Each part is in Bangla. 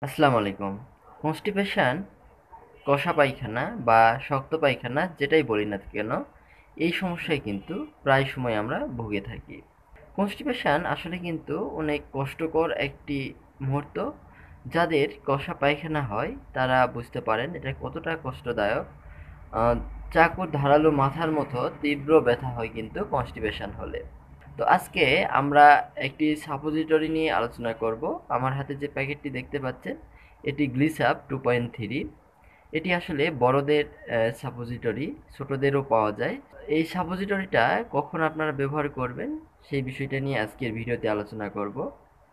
আসসালামু আলাইকুম। কনস্টিপেশন, কষা পায়খানা বা শক্ত পায়খানা যেটাই বলি না কেন, এই সমস্যায় কিন্তু প্রায় সময় আমরা ভুগে থাকি। কনস্টিপেশন আসলে কিন্তু অনেক কষ্টকর একটি মুহূর্ত। যাদের কষা পায়খানা হয় তারা বুঝতে পারেন এটা কতটা কষ্টদায়ক। আহ, চাকুর ধারালো মাথার মতো তীব্র ব্যথা হয় কিন্তু কনস্টিপেশন হলে। তো আজকে আমরা একটি সাপোজিটরি নিয়ে আলোচনা করব। আমার হাতে যে প্যাকেটটি দেখতে পাচ্ছেন এটি গ্লিসাপ 2.3। এটি আসলে বড়দের সাপোজিটরি, ছোটদেরও পাওয়া যায়। এই সাপোজিটরিটা কখন আপনারা ব্যবহার করবেন সেই বিষয়টা নিয়ে আজকের ভিডিওতে আলোচনা করব।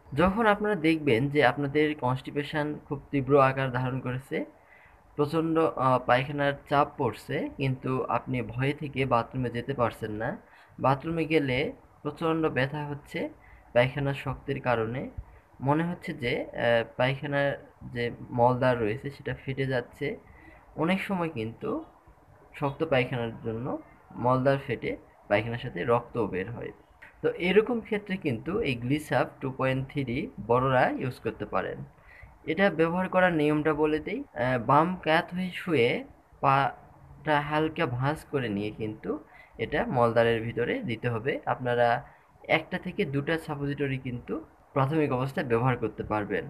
যখন আপনারা দেখবেন যে আপনাদের কনস্টিপেশন খুব তীব্র আকার ধারণ করেছে, প্রচণ্ড পায়খানার চাপ পড়ছে, কিন্তু আপনি ভয়ে থেকে বাথরুমে যেতে পারছেন না। বাথরুমে গেলে প্রচণ্ড ব্যথা হচ্ছে পায়খানার শক্তির কারণে। মনে হচ্ছে যে পায়খানার যে মলদ্বার রয়েছে সেটা ফেটে যাচ্ছে। অনেক সময় কিন্তু শক্ত পায়খানার জন্য মলদ্বার ফেটে পায়খানার সাথে রক্তও বের হয়। তো এরকম ক্ষেত্রে কিন্তু এই গ্লিসাপ 2.3 বড়রা ইউজ করতে পারেন। এটা ব্যবহার করার নিয়মটা বলে দেই। বাম কাত হয়ে শুয়ে পাটা হালকা ভাঁজ করে নিয়ে কিন্তু এটা মলদ্বারের ভিতরে দিতে হবে। আপনারা ১টা থেকে ২টা সাপোজিটরি কিন্তু প্রাথমিক অবস্থায় ব্যবহার করতে পারবেন।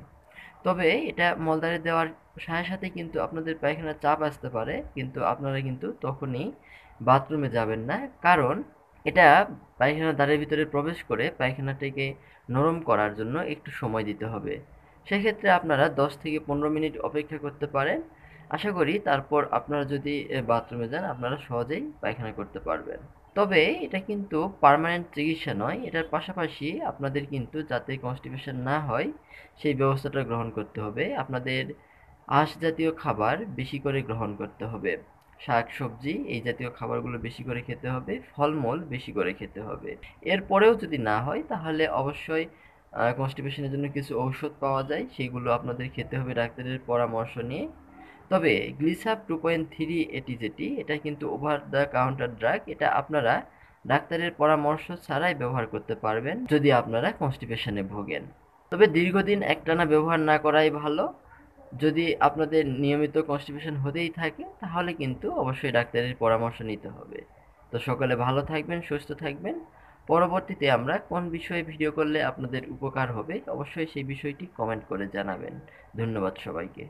তবে এটা মলদ্বারে দেওয়ার সাথে সাথে কিন্তু আপনাদের পায়খানার চাপ আসতে পারে, কিন্তু আপনারা কিন্তু তখনই বাথরুমে যাবেন না। কারণ এটা পায়খানার দ্বারের ভিতরে প্রবেশ করে পায়খানাটাকে নরম করার জন্য একটু সময় দিতে হবে। সেক্ষেত্রে আপনারা ১০ থেকে ১৫ মিনিট অপেক্ষা করতে পারেন। আশা করি তারপর আপনারা যদি বাথরুমে যান আপনারা সহজেই পায়খানা করতে পারবেন। তবে এটা কিন্তু পার্মানেন্ট চিকিৎসা নয়। এটার পাশাপাশি আপনাদের কিন্তু যাতে কনস্টিপেশন না হয় সেই ব্যবস্থাটা গ্রহণ করতে হবে। আপনাদের আঁশ জাতীয় খাবার বেশি করে গ্রহণ করতে হবে। শাক-সবজি এই জাতীয় খাবারগুলো বেশি করে খেতে হবে। ফলমূল বেশি করে খেতে হবে। এরপরেও যদি না হয় তাহলে অবশ্যই কনস্টিপেশনের জন্য কিছু ঔষধ পাওয়া যায়। সেগুলো আপনাদের খেতে হবে ডাক্তারের পরামর্শ নিয়ে। তবে গ্লিসাপ 2.3 এটি যেটি, এটা কিন্তু ওভার দ্য কাউন্টার ড্রাগ। এটা আপনারা ডাক্তারের পরামর্শ ছাড়াই ব্যবহার করতে পারবেন যদি আপনারা কনস্টিপেশনে ভোগেন। তবে দীর্ঘদিন একটানা ব্যবহার না করাই ভালো। যদি আপনাদের নিয়মিত কনস্টিপেশন হতেই থাকে তাহলে কিন্তু অবশ্যই ডাক্তারের পরামর্শ নিতে হবে। তো সকলে ভালো থাকবেন, সুস্থ থাকবেন। পরবর্তীতে আমরা কোন বিষয়ে ভিডিও করলে আপনাদের উপকার হবে অবশ্যই সেই বিষয়টি কমেন্ট করে জানাবেন। ধন্যবাদ সবাইকে।